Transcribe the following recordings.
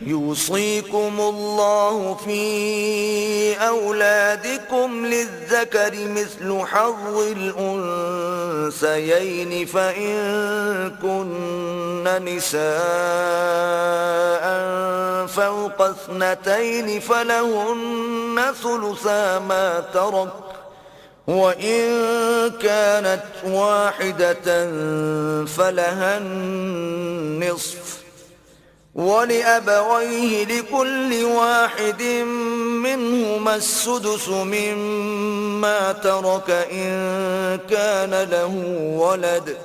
يوصيكم الله في أولادكم للذكر مثل حظ الأنثيين فإن كن نساء فوق اثنتين فلهن ثلثا ما ترك وإن كانت واحدة فلها النصف ولأبويه لكل واحد منهما السدس مما ترك إن كان له ولد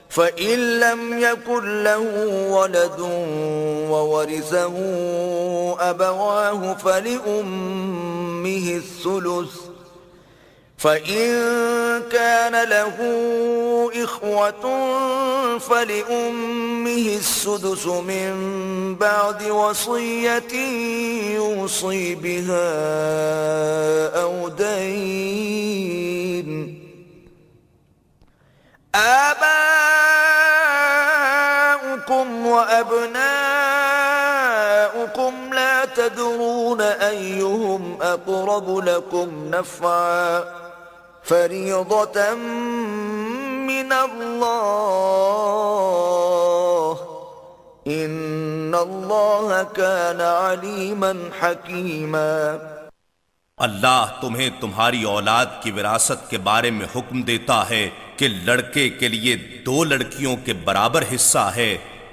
فإن لم يكن له ولد وورثه أبواه فلأمه الثلث فإن كان له إخوة فلأمه السدس من بعد وصية يوصي بها أو دين. آباؤكم وأبناؤكم لا تدرون أيهم أقرب لكم نفعا فريضة من الله إن الله كان عليما حكيما. اللہ تمہیں تمہاری اولاد کی وراثت کے بارے میں حکم دیتا ہے کہ لڑکے کے لیے 2 لڑکیوں کے برابر حصہ ہے،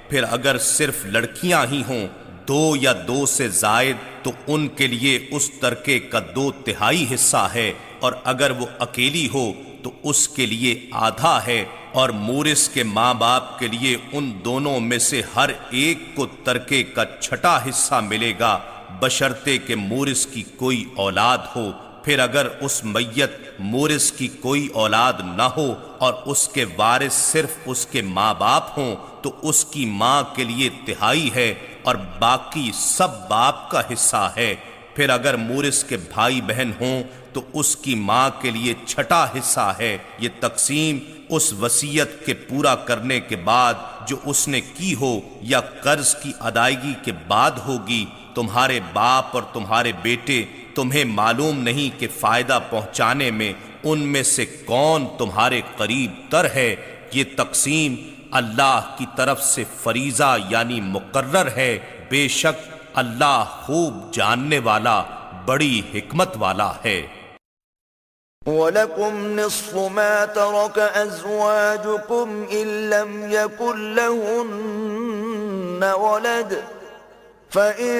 پھر اگر صرف لڑکیاں ہی ہوں 2 یا 2 سے زائد تو ان کے لیے اس ترکے کا 2/3 حصہ ہے، اور اگر وہ اکیلی ہو تو اس کے لیے آدھا ہے، اور مورث کے ماں باپ کے لیے ان دونوں میں سے ہر ایک کو ترکے کا 6واں حصہ ملے گا، بشرطے کہ مورث کی کوئی اولاد ہو۔ پھر اگر اس میت مورث کی کوئی اولاد نہ ہو اور اس کے وارث صرف اس کے ماں باپ ہوں تو اس کی ماں کے لیے 1/3 ہے اور باقی سب باپ کا حصہ ہے۔ پھر اگر مورث کے بھائی بہن ہوں تو اس کی ماں کے لیے 6واں حصہ ہے۔ یہ تقسیم اس وصیت کے پورا کرنے کے بعد جو اس نے کی ہو یا قرض کی ادائیگی کے بعد ہوگی۔ تمہارے باپ اور تمہارے بیٹے تمہیں معلوم نہیں کہ فائدہ پہنچانے میں ان میں سے کون تمہارے قریب تر ہے۔ یہ تقسیم اللہ کی طرف سے فریضہ یعنی مقرر ہے، بے شک اللہ خوب جاننے والا بڑی حکمت والا ہے۔ وَلَكُمْ نِصْفُ مَا تَرَكَ أَزْوَاجُكُمْ إِن لَّمْ يَكُن لَّهُنَّ وَلَدٌ فَإِن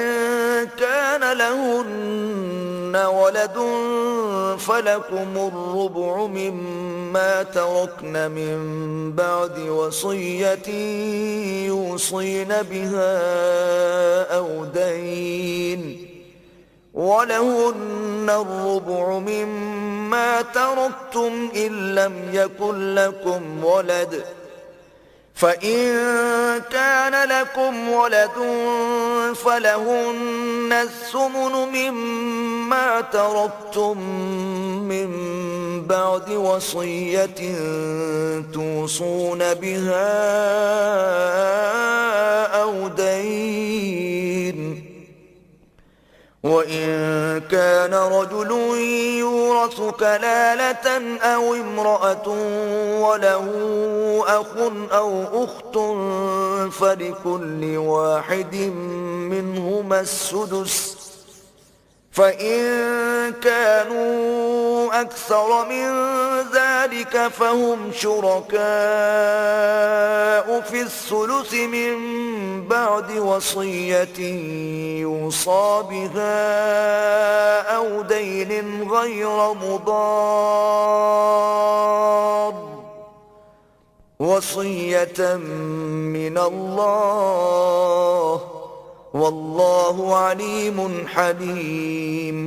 كَانَ لَهُنَّ وَلَدٌ فَلَكُمُ الرُّبُعُ مِمَّا تَرَكْنَ مِن بَعْدِ وَصِيَّةٍ يُوصِينَ بِهَا أَوْ دَيْنٍ وَلَهُنَّ الرُّبُعُ مِمَّا تَرَكْتُمْ إِن لَّمْ يَكُن لَّكُمْ وَلَدٌ فَإِن كَانَ لَكُمْ وَلَدٌ فَلَهُنَّ الثُّمُنُ مِمَّا تَرَكْتُم مِّن بَعْدِ وَصِيَّةٍ تُوصُونَ بِهَا أَوْ دَيْنٍ وَإِن كَانَ رَجُلٌ يُورَثُ كَلَالَةً أَوْ امْرَأَةٌ وَلَهُ أَخٌ أَوْ أُخْتٌ فَلِكُلِّ واحد منهما السُّدُسُ فَإِن كَانُوا أَكْثَرَ مِن ذَلِكَ فَهُمْ شُرَكَاءُ فِي الثُّلُثِ مِن بَعْدِ وَصِيَّةٍ يُوصَى بِهَا أَوْ دَيْنٍ غَيْرَ مُضَارٍّ وَصِيَّةً مِّنَ اللَّهِ واللہ علیم حلیم۔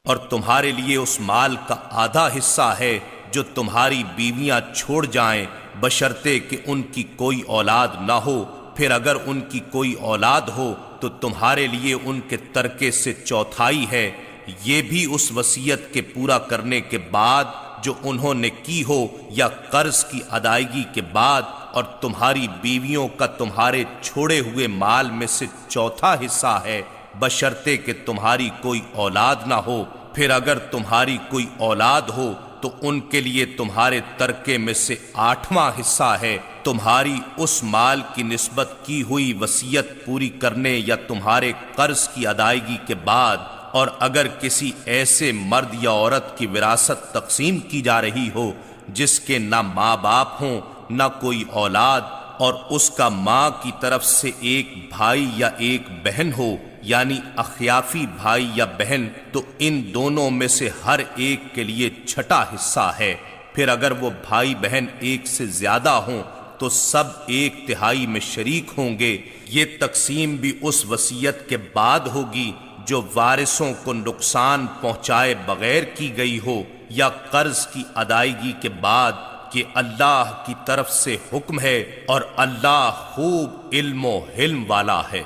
اور تمہارے لیے اس مال کا آدھا حصہ ہے جو تمہاری بیویاں چھوڑ جائیں، بشرطے کہ ان کی کوئی اولاد نہ ہو۔ پھر اگر ان کی کوئی اولاد ہو تو تمہارے لیے ان کے ترکے سے 1/4 ہے، یہ بھی اس وصیت کے پورا کرنے کے بعد جو انہوں نے کی ہو یا قرض کی ادائیگی کے بعد اور تمہاری بیویوں کا تمہارے چھوڑے ہوئے مال میں سے چوتھا حصہ ہے، بشرطے کہ تمہاری کوئی اولاد نہ ہو۔ پھر اگر تمہاری کوئی اولاد ہو تو ان کے لیے تمہارے ترکے میں سے 8واں حصہ ہے، تمہاری اس مال کی نسبت کی ہوئی وصیت پوری کرنے یا تمہارے قرض کی ادائیگی کے بعد۔ اور اگر کسی ایسے مرد یا عورت کی وراثت تقسیم کی جا رہی ہو جس کے نہ ماں باپ ہوں نہ کوئی اولاد، اور اس کا ماں کی طرف سے ایک بھائی یا ایک بہن ہو، یعنی اخیافی بھائی یا بہن، تو ان دونوں میں سے ہر ایک کے لیے چھٹا حصہ ہے۔ پھر اگر وہ بھائی بہن ایک سے زیادہ ہوں تو سب 1/3 میں شریک ہوں گے۔ یہ تقسیم بھی اس وصیت کے بعد ہوگی جو وارثوں کو نقصان پہنچائے بغیر کی گئی ہو، یا قرض کی ادائیگی کے بعد، کہ اللہ کی طرف سے حکم ہے اور اللہ خوب علم و حلم والا ہے۔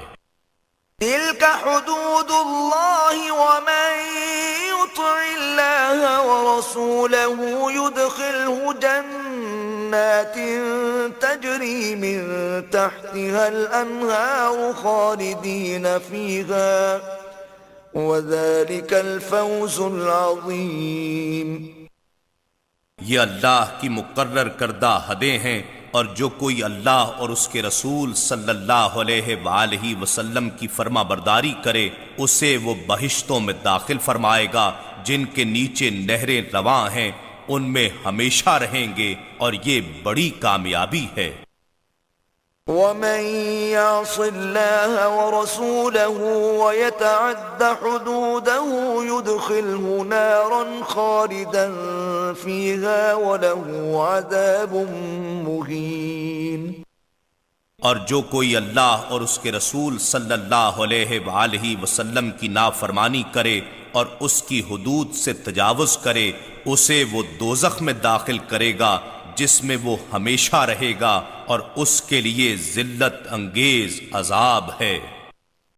تلك حدود الله ومن يطع الله ورسوله يدخله جنات تجري من تحتها الأنهار خالدين فيها وذلك الفوز العظيم۔ یہ اللہ کی مقرر کردہ حدیں ہیں، اور جو کوئی اللہ اور اس کے رسول صلی اللہ علیہ وآلہ وسلم کی فرما برداری کرے اسے وہ بہشتوں میں داخل فرمائے گا جن کے نیچے نہریں رواں ہیں، ان میں ہمیشہ رہیں گے، اور یہ بڑی کامیابی ہے۔ ومن يعص الله ورسوله ويتعد حدوده يدخله نارا خالدا فيها وله عذاب مهين۔ اور جو کوئی اللہ اور اس کے رسول صلی اللہ علیہ وآلہ وسلم کی نافرمانی کرے اور اس کی حدود سے تجاوز کرے، اسے وہ دوزخ میں داخل کرے گا جس میں وہ ہمیشہ رہے گا، اور اس کے لیے ذلت انگیز عذاب ہے۔